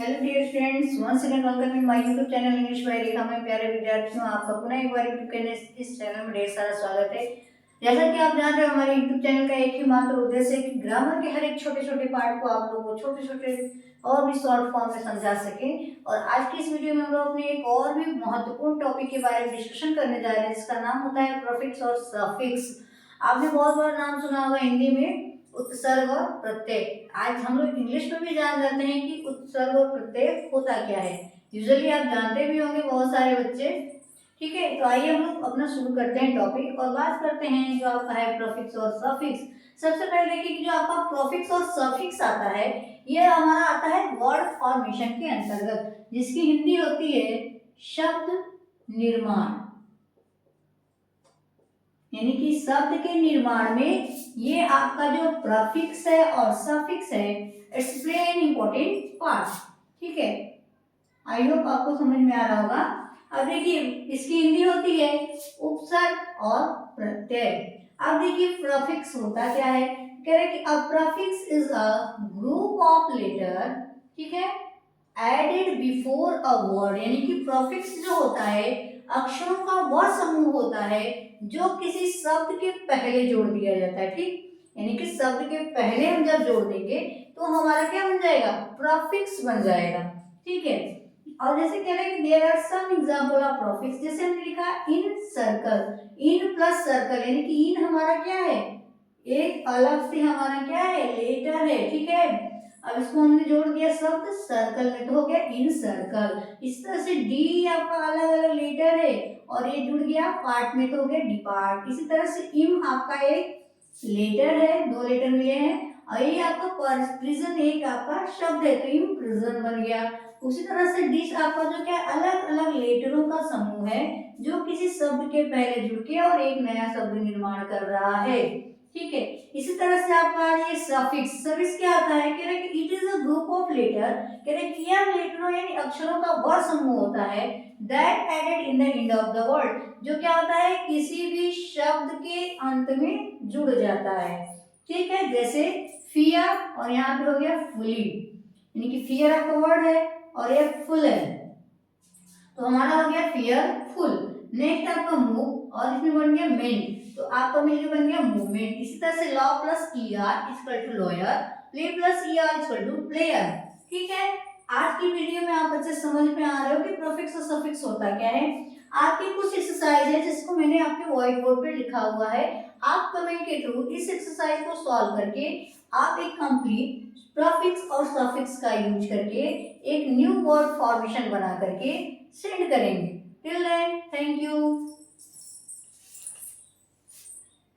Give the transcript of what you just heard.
Hello dear friends, once again welcome in my YouTube channel English by Rekha में। प्यारे विद्यार्थियों, आपका पुनः एक बार यूट्यूब के इस चैनल में ढेर सारा स्वागत है। जैसा कि आप जानते हो, हमारे यूट्यूब चैनल का एक ही मात्र उद्देश्य है कि ग्रामर के हर एक छोटे छोटे पार्ट को आप लोगों को छोटे छोटे और भी शॉर्ट फॉर्म में समझा सके। और आज की इस वीडियो में हम लोग अपने एक और भी महत्वपूर्ण टॉपिक के बारे में डिस्कशन करने जा रहे हैं, जिसका नाम होता है प्रीफिक्स और सफिक्स। आपने बहुत बार नाम सुना होगा हिंदी में उपसर्ग और प्रत्यय। आज हम लोग इंग्लिश में भी जान जाते हैं कि उपसर्ग और प्रत्यय होता क्या है। यूजुअली आप जानते भी होंगे बहुत सारे बच्चे। ठीक है, तो आइए हम लोग अपना शुरू करते हैं टॉपिक और बात करते हैं जो आपका है प्रीफिक्स और सफिक्स। सबसे पहले देखिए कि जो आपका प्रीफिक्स और सफिक्स आता है, यह हमारा आता है वर्ड फॉर्मेशन के अंतर्गत, जिसकी हिंदी होती है शब्द निर्माण। यानी कि शब्द के निर्माण में ये आपका जो प्रीफिक्स है और सफिक्स है, it's play an important part. ठीक है, आई होप आपको समझ में आ रहा होगा। अब देखिए, इसकी हिंदी होती है उपसर्ग और प्रत्यय। अब देखिए प्रीफिक्स होता क्या है, कह रहे कि a prefix is a group of letter, ठीक है, एडेड बिफोर अ वर्ड। यानी कि प्रीफिक्स जो होता है अक्षरों का वह समूह होता है जो किसी शब्द के पहले जोड़ दिया जाता है। ठीक, यानी कि शब्द के पहले हम जब जोड़ देंगे तो हमारा क्या बन जाएगा, प्रीफिक्स बन जाएगा। ठीक है, और जैसे कह रहे हैं कि there are some example of prefix, जैसे हमने लिखा in circle, in plus circle, यानी कि इन हमारा क्या है, एक अलग से हमारा क्या है, लेटर है। ठीक है, अब इसको हमने जोड़ दिया शब्द सर्कल में, तो हो गया इन सर्कल। इस तरह से डी आपका अलग अलग लेटर है और ये जुड़ गया पार्ट में, तो हो गया डिपार्ट। इसी तरह से इम आपका एक लेटर है, दो लेटर मिले हैं, और ये आपका प्रिजन एक आपका शब्द है, तो इम प्रिजन बन गया। उसी तरह से डिश आपका जो क्या अलग अलग लेटरों का समूह है जो किसी शब्द के पहले जुड़ के और एक नया शब्द निर्माण कर रहा है। ठीक है, इसी तरह से आपका ये सफिक्स, सफिक्स क्या आता है, कह रहे कि it is a group of letter, कह रहे कि यह लेटरों यानी अक्षरों का वह समूह होता है that added in the end of the word, जो क्या होता है किसी भी शब्द के अंत में जुड़ जाता है। ठीक है, जैसे फियर और यहाँ पे हो गया फुली, यानी कि फियर आपका वर्ड है और ये फुल है, तो हमारा हो गया फियरफुल। नेक्स्ट आपका मूव और इसमें बन गया मेन, तो आपका मिलकर बन गया मूवमेंट। इसी तरह से law plus ER equal to lawyer, play plus ER equal to player. ठीक है, आज की वीडियो में आप बच्चे समझ में आ रहे हो कि प्रीफिक्स और सफिक्स होता क्या है। आपकी कुछ एक्सरसाइज है जिसको मैंने आपके व्हाइट बोर्ड पे लिखा हुआ है, आप कमेंट के थ्रू इस एक्सरसाइज को सॉल्व करके आप एक कंप्लीट प्रीफिक्स और सफिक्स का यूज करके एक न्यू वर्ड फॉर्मेशन बना करके सेंड करेंगे। Till then, thank you.